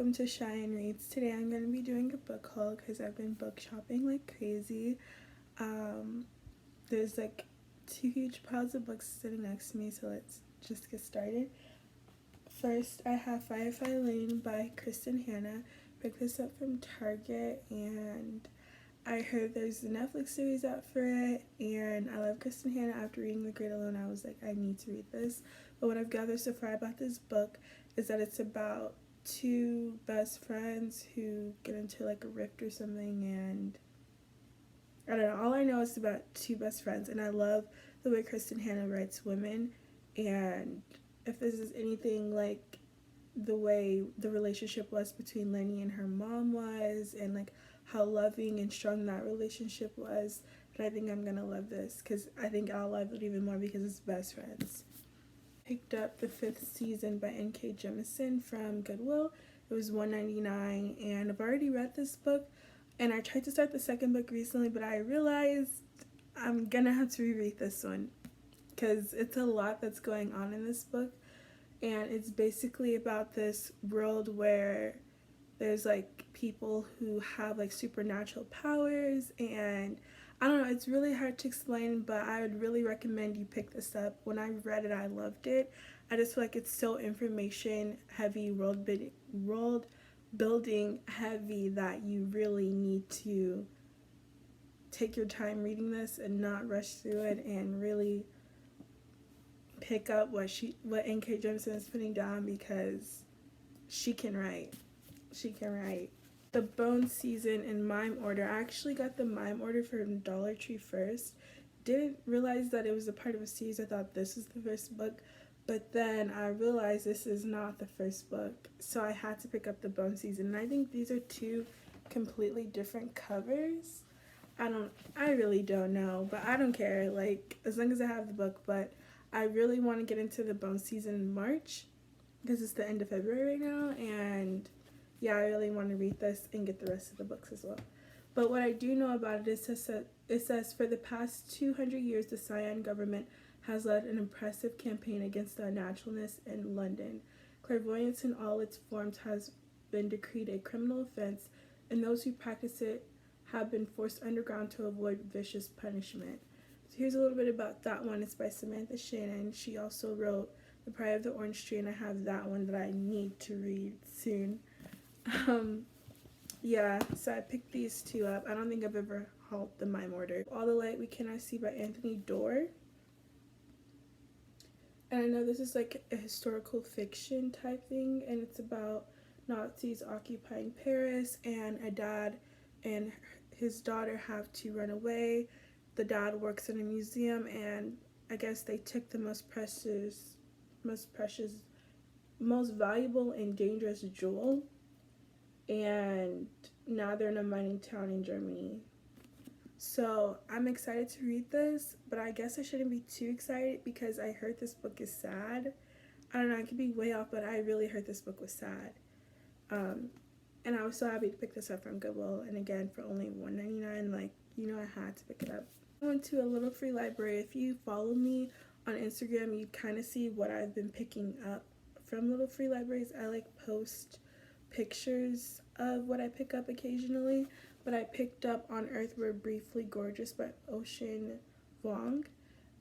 welcome to Cheyenne Reads. Today I'm going to be doing a book haul because I've been book shopping like crazy. There's like 2 huge piles of books sitting next to me, so let's just get started. First, I have Firefly Lane by Kristen Hanna. Picked this up from Target, and I heard there's a Netflix series out for it, and I love Kristen Hanna. After reading The Great Alone, I was like, I need to read this. But what I've gathered so far about this book is that it's about 2 best friends who get into like a rift or something, and I don't know. All I know is about 2 best friends, and I love the way Kristen Hanna writes women. And if this is anything like the way the relationship was between Lenny and her mom was, and like how loving and strong that relationship was, and I think I'm gonna love this because I think I'll love it even more because it's best friends. Picked up the 5th season by N.K. Jemisin from Goodwill. It was $1.99, and I've already read this book, and I tried to start the 2nd book recently, but I realized I'm gonna have to reread this one because it's a lot that's going on in this book, and it's basically about this world where there's like people who have like supernatural powers, and I don't know, it's really hard to explain, but I would really recommend you pick this up. When I read it, I loved it. I just feel like it's so information heavy, world building heavy, that you really need to take your time reading this and not rush through it, and really pick up what N.K. Jemisin is putting down, because she can write. She can write. The Bone Season in Mime Order. I actually got the Mime Order from Dollar Tree first. Didn't realize that it was a part of a series. I thought this was the first book, but then I realized this is not the first book, so I had to pick up the Bone Season. And I think these are 2 completely different covers. I really don't know, but I don't care, like, as long as I have the book. But I really want to get into the Bone Season in March because it's the end of February right now, and yeah, I really want to read this and get the rest of the books as well. But what I do know about it is it says, for the past 200 years, the Siam government has led an impressive campaign against the unnaturalness in London. Clairvoyance in all its forms has been decreed a criminal offense, and those who practice it have been forced underground to avoid vicious punishment. So here's a little bit about that one. It's by Samantha Shannon. She also wrote The Pride of the Orange Tree, and I have that one that I need to read soon. Yeah, so I picked these 2 up. I don't think I've ever hauled the Mime Order. All the Light We Cannot See by Anthony Doerr. And I know this is like a historical fiction type thing, and it's about Nazis occupying Paris, and a dad and his daughter have to run away. The dad works in a museum, and I guess they took the most valuable and dangerous jewel, and now they're in a mining town in Germany. So I'm excited to read this, but I guess I shouldn't be too excited because I heard this book is sad. I don't know, I could be way off, but I really heard this book was sad. And I was so happy to pick this up from Goodwill, and again, for only $1.99, like, you know, I had to pick it up. I went to a little free library. If you follow me on Instagram, you kind of see what I've been picking up from little free libraries. I like post pictures of what I pick up occasionally, but I picked up On Earth We're Briefly Gorgeous by Ocean Vuong,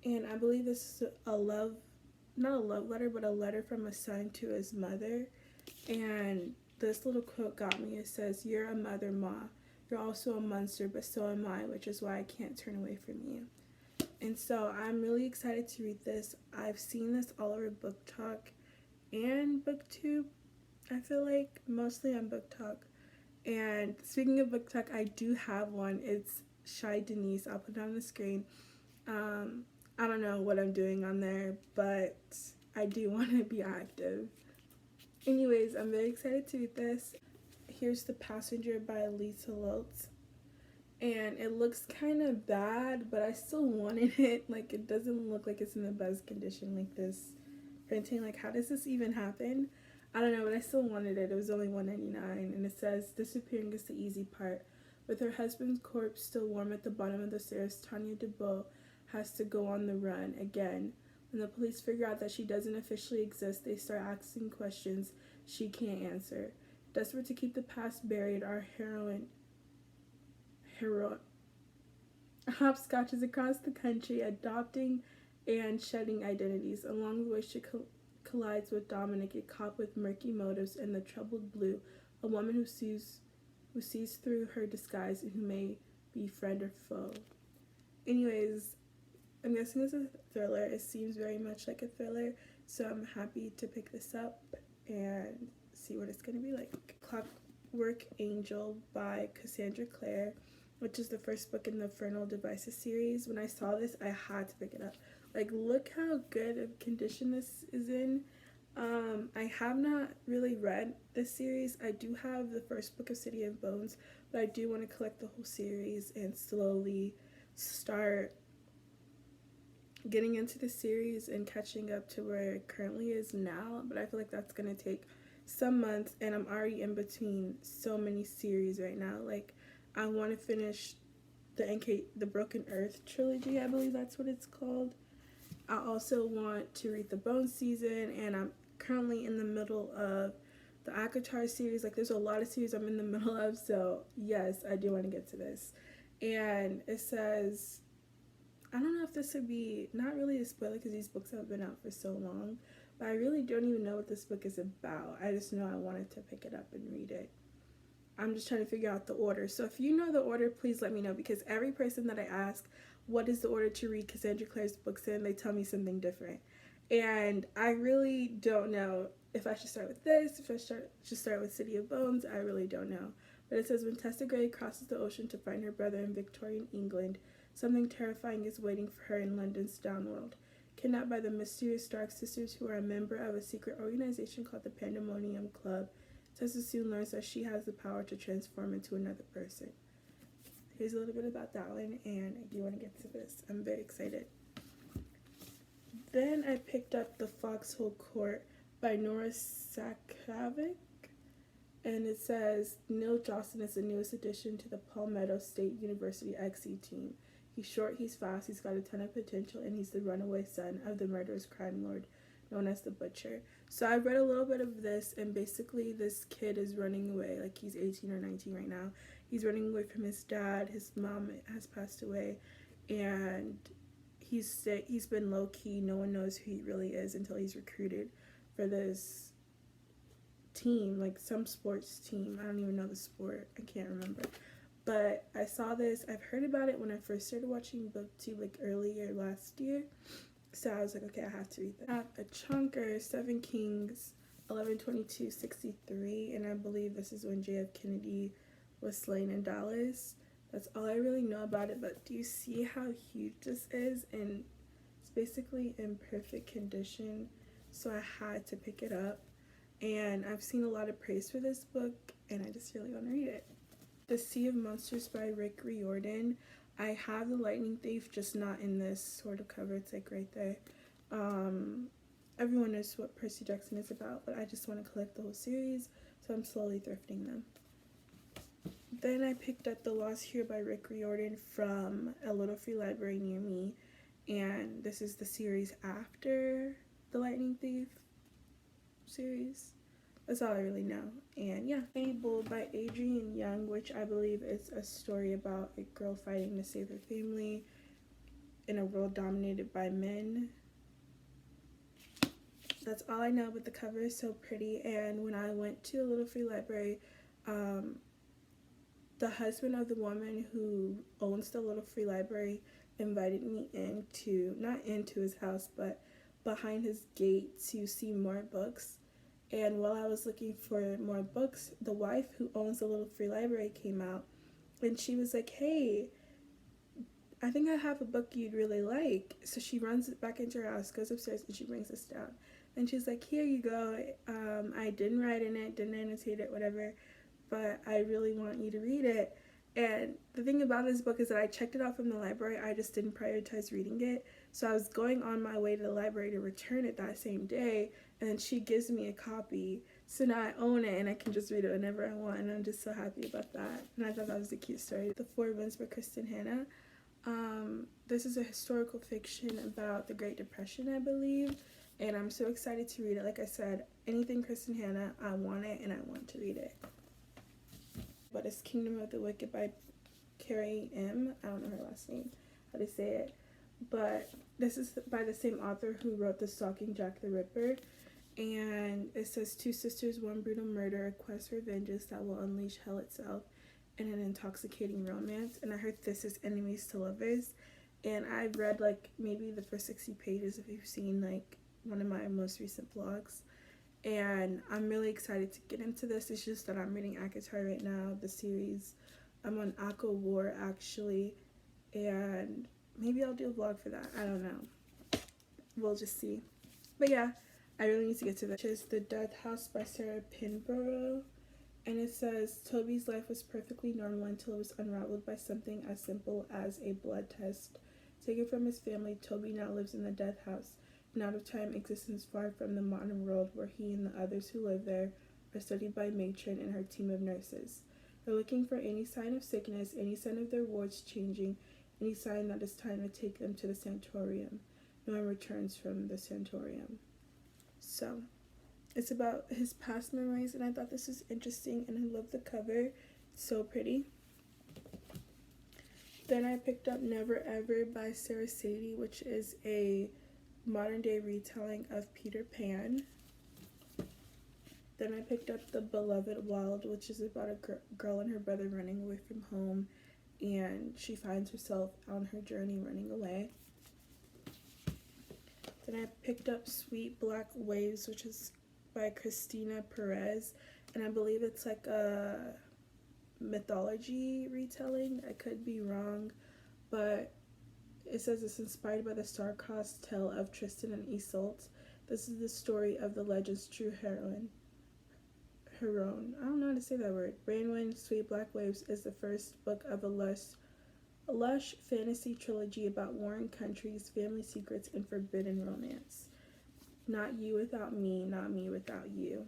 and I believe this is not a love letter, but a letter from a son to his mother. And this little quote got me. It says, "You're a mother, Ma. You're also a monster, but so am I, which is why I can't turn away from you." And so I'm really excited to read this. I've seen this all over Book Talk and BookTube. I feel like mostly on Book Talk. And speaking of Book Talk, I do have one. It's Shy Denise. I'll put it on the screen. I don't know what I'm doing on there, but I do want to be active. Anyways, I'm very excited to read this. Here's The Passenger by Lisa Lutz. And it looks kind of bad, but I still wanted it. Like, it doesn't look like it's in the best condition, like this printing. Like, how does this even happen? I don't know, but I still wanted it. It was only $1.99, and it says, "Disappearing is the easy part. With her husband's corpse still warm at the bottom of the stairs, Tanya DeBow has to go on the run again. When the police figure out that she doesn't officially exist, they start asking questions she can't answer. Desperate to keep the past buried, our hero hopscotches across the country, adopting and shedding identities. Along the way, she collides with Dominic, a cop with murky motives, and the troubled Blue, a woman who sees through her disguise and who may be friend or foe. Anyways, I'm guessing it's a thriller. It seems very much like a thriller, so I'm happy to pick this up and see what it's going to be like. Clockwork Angel by Cassandra Clare, which is the first book in the Infernal Devices series. When I saw this, I had to pick it up. Like, look how good of condition this is in. I have not really read this series. I do have the first book of City of Bones, but I do want to collect the whole series and slowly start getting into the series and catching up to where it currently is now. But I feel like that's going to take some months, and I'm already in between so many series right now. Like, I want to finish the Broken Earth trilogy, I believe that's what it's called. I also want to read the Bone season, and I'm currently in the middle of the Akatar series. Like, there's a lot of series I'm in the middle of, so yes, I do want to get to this. And it says, I don't know if this would be, not really a spoiler because these books have been out for so long, but I really don't even know what this book is about. I just know I wanted to pick it up and read it. I'm just trying to figure out the order. So if you know the order, please let me know, because every person that I ask, what is the order to read Cassandra Clare's books in, they tell me something different. And I really don't know if I should start with this, if I should start with City of Bones. I really don't know. But it says, when Tessa Gray crosses the ocean to find her brother in Victorian England, something terrifying is waiting for her in London's downworld. Kidnapped by the mysterious Stark sisters, who are a member of a secret organization called the Pandemonium Club, Tessa soon learns that she has the power to transform into another person. Here's a little bit about that one, and I do want to get to this. I'm very excited. Then I picked up The Foxhole Court by Nora Sakavic, and it says, Neil Johnson is the newest addition to the Palmetto State University XC team. He's short, he's fast, he's got a ton of potential, and he's the runaway son of the murderous crime lord known as the Butcher. So I read a little bit of this, and basically this kid is running away. Like, he's 18 or 19 right now. He's running away from his dad. His mom has passed away, and he's sick. He's been low-key. No one knows who he really is until he's recruited for this team, like some sports team. I don't even know the sport. I can't remember. But I saw this. I've heard about it when I first started watching BookTube, like earlier last year. So I was like, okay, I have to read that. I have a chunker, 7 Kings, 11/22/63, and I believe this is when J.F. Kennedy was slain in Dallas. That's all I really know about it, but do you see how huge this is? And it's basically in perfect condition, so I had to pick it up. And I've seen a lot of praise for this book, and I just really want to read it. The Sea of Monsters by Rick Riordan. I have The Lightning Thief, just not in this sort of cover. It's like right there. Everyone knows what Percy Jackson is about, but I just want to collect the whole series, so I'm slowly thrifting them. Then I picked up The Lost Hero by Rick Riordan from a little free library near me, and this is the series after The Lightning Thief series. That's all I really know. And yeah, Fable by Adrienne Young, which I believe is a story about a girl fighting to save her family in a world dominated by men. That's all I know, but the cover is so pretty. And when I went to a little free library, the husband of the woman who owns the little free library invited me not into his house, but behind his gate to see more books. And while I was looking for more books, the wife who owns the little free library came out, and she was like, hey, I think I have a book you'd really like. So she runs back into her house, goes upstairs, and she brings this down. And she's like, here you go. I didn't write in it, didn't annotate it, whatever, but I really want you to read it. And the thing about this book is that I checked it out from the library. I just didn't prioritize reading it. So I was going on my way to the library to return it that same day, and then she gives me a copy. So now I own it, and I can just read it whenever I want, and I'm just so happy about that. And I thought that was a cute story. The Four Winds by Kristen Hanna. This is a historical fiction about the Great Depression, I believe, and I'm so excited to read it. Like I said, anything Kristen Hanna, I want it and I want to read it. But it's Kingdom of the Wicked by Carrie M. I don't know her last name, how to say it. But this is by the same author who wrote The Stalking Jack the Ripper. And it says, two sisters, one brutal murder, a quest for vengeance that will unleash hell itself in an intoxicating romance. And I heard this is enemies to lovers. And I've read like maybe the first 60 pages if you've seen like one of my most recent vlogs. And I'm really excited to get into this. It's just that I'm reading ACOTAR right now, the series. I'm on ACO War actually. And maybe I'll do a vlog for that. I don't know. We'll just see. But yeah, I really need to get to that. Which is The Death House by Sarah Pinborough. And it says, Toby's life was perfectly normal until it was unraveled by something as simple as a blood test. Taken from his family, Toby now lives in the death house, an out-of-time existence far from the modern world where he and the others who live there are studied by Matron and her team of nurses. They're looking for any sign of sickness, any sign of their wards changing, any sign that it's time to take them to the sanatorium. No one returns from the sanatorium. So, it's about his past memories, and I thought this was interesting, and I love the cover. It's so pretty. Then I picked up Never Ever by Sarah Sadie, which is a modern-day retelling of Peter Pan. Then I picked up The Beloved Wild, which is about a girl and her brother running away from home, and she finds herself on her journey running away. Then I picked up Sweet Black Waves, which is by Christina Perez, and I believe it's like a mythology retelling. I could be wrong, but it says it's inspired by the star-crossed tale of Tristan and Isolde. This is the story of the legend's true heroine. I don't know how to say that word. Brainwind Sweet Black Waves is the first book of a lush fantasy trilogy about warring countries, family secrets, and forbidden romance. Not you without me, not me without you.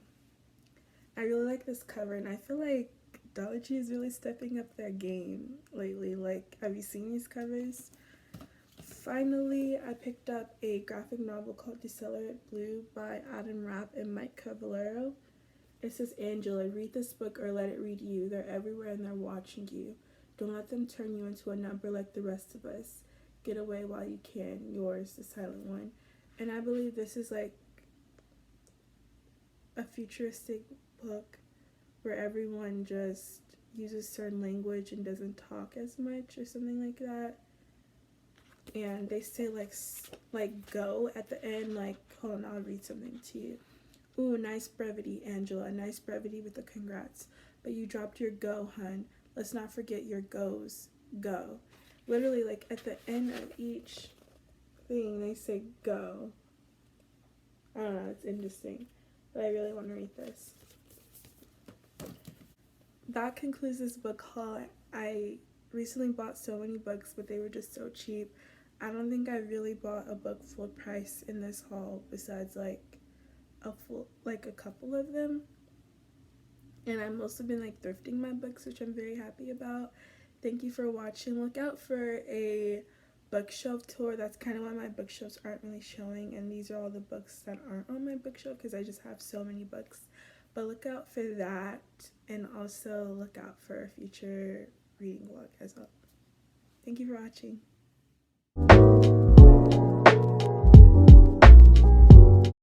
I really like this cover, and I feel like Dollar Tree is really stepping up their game lately. Like, have you seen these covers? Finally, I picked up a graphic novel called Decelerate Blue by Adam Rapp and Mike Cavallero. It says, Angela, read this book or let it read you. They're everywhere and they're watching you. Don't let them turn you into a number like the rest of us. Get away while you can. Yours, the silent one. And I believe this is like a futuristic book where everyone just uses certain language and doesn't talk as much or something like that. And they say like go at the end. Like, hold on, I'll read something to you. Ooh, nice brevity, Angela. Nice brevity with the congrats. But you dropped your go, hun. Let's not forget your goes. Go. Literally, like, at the end of each thing, they say go. I don't know, it's interesting. But I really want to read this. That concludes this book haul. I recently bought so many books, but they were just so cheap. I don't think I really bought a book full price in this haul besides like a couple of them. And I've mostly been like thrifting my books, which I'm very happy about. Thank you for watching. Look out for a bookshelf tour. That's kind of why my bookshelves aren't really showing, and these are all the books that aren't on my bookshelf because I just have so many books. But look out for that, and also look out for a future reading vlog as well. Thank you for watching.